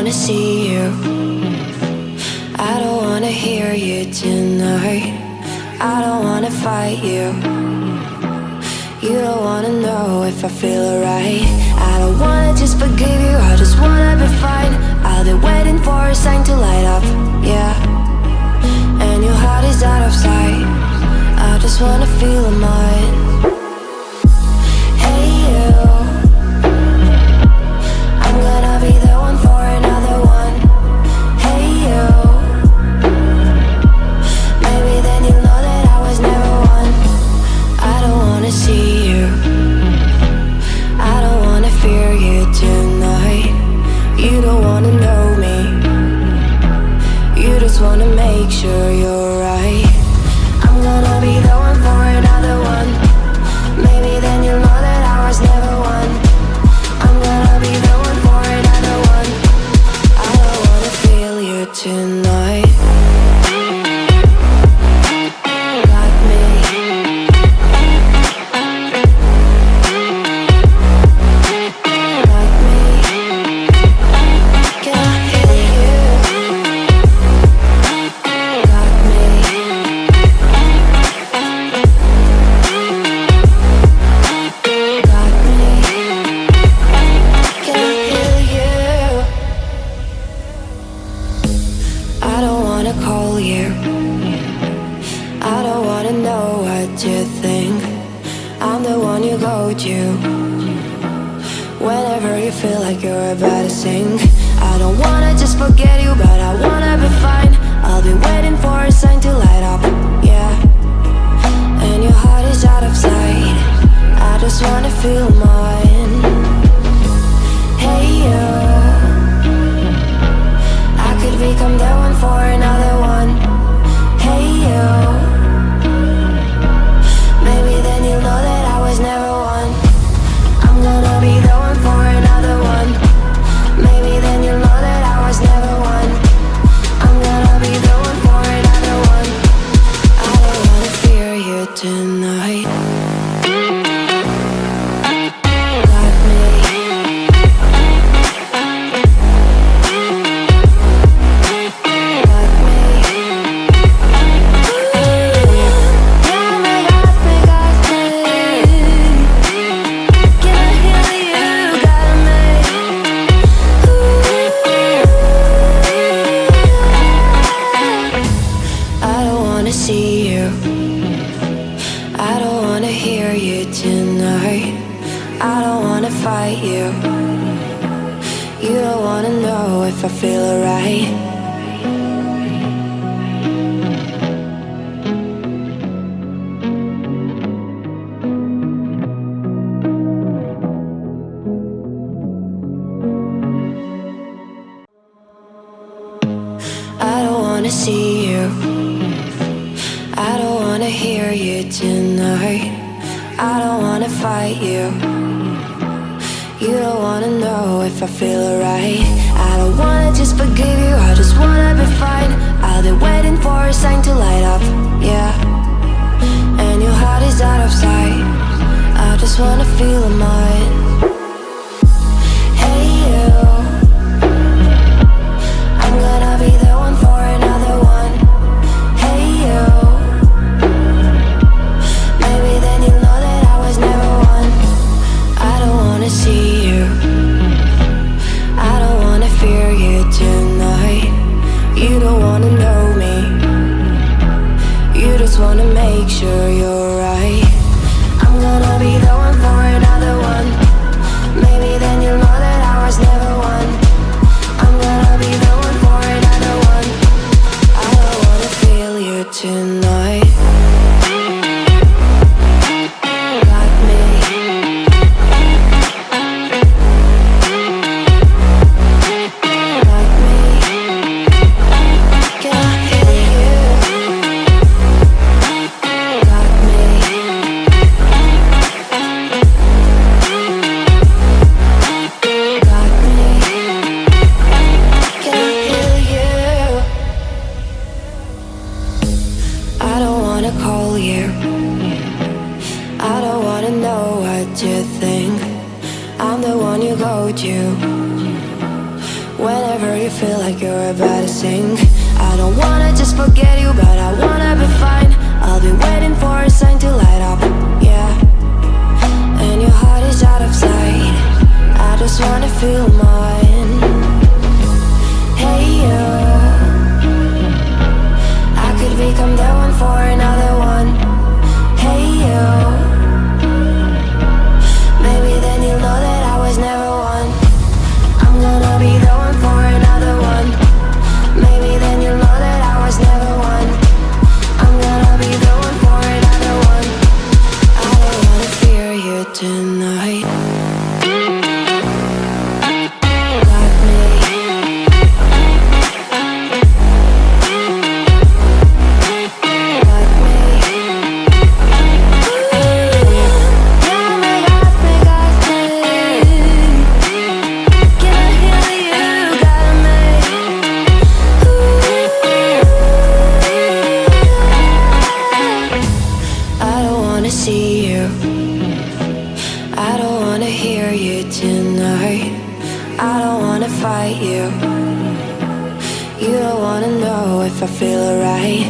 wanna see you. I don't wanna hear you tonight. I don't wanna fight you. You don't wanna know if I feel alright. I don't wanna just forgive you, I just wanna be fine. I'll be waiting for a sign to light up, yeah. And your heart is out of sight. I just wanna feel mine. Hey you, I'm gonna be the one for another one. Hey you, maybe then you'll know that I was never one. I don't wanna see you, I don't wanna fear you tonight. You don't wanna know me, you just wanna make sure you're right. I'm gonna be the one for another one. Maybe then you'll know that I was never one. I'm gonna be the one for another one. I don't wanna feel you tonight. Got me. Got me. Can I hear you? Got me. Got me. Can I hear you? I don't wanna call you. I don't wanna know what you think. I'm the one you go to whenever you feel like you're about to sink. I don't wanna just forget you, but I wanna be fine. I'll be waiting for a sign to light up, yeah. And your heart is out of sight. I just wanna feel mine. Hey you, I could become the one for another one. Hey you, maybe then you'll know that I was never one. I'm gonna be the one for another one. Maybe then you'll know that I was never one. I'm gonna be the one for another one. I don't wanna fear you tonight. Got me. Got me. Got me, got me, got me. Can I hear you? Got me. I don't wanna see you. I don't wanna hear you tonight. I don't wanna fight you. You don't wanna know if I feel alright. I don't wanna see you. I don't wanna hear you tonight. I don't wanna fight you. You don't wanna know if I feel alright. I don't wanna just forgive you, I just wanna be fine. I'll be waiting for a sign to light up, yeah. And your heart is out of sight. I just wanna feel mine. Hey you, I'm gonna be the one for another one. Hey you, maybe then you'll know that I was never one. I don't wanna see you, I don't wanna fear you tonight. You don't wanna know me, you just wanna make sure you're right. I'm gonna be the one for another one. Maybe then you'll know that I was never one. I'm gonna be the one for another one. I don't wanna feel you tonight. Got me. Got me. Can I hear you? Got me. Got me. Can I hear you? I don't wanna call you. I don't wanna know what you think. I'm the one you go to whenever you sink. I don't wanna just forget you, but I wanna be fine. I'll be waiting for a sign to light up, yeah. And your heart is out of sight. I just wanna feel mine. Hey you, I could become the one for another one. Hey you, maybe then you'll know that I was never one. I'm gonna be the one for another one. Maybe then you'll know that I was never one. I'm gonna be the one for another one. I don't wanna fear you tonight. Got me. Got me. Got me, got me, got me. Can I hear you? Got me. I don't wanna see you. I don't wanna hear you tonight. I don't wanna fight you. You don't wanna know if I feel alright.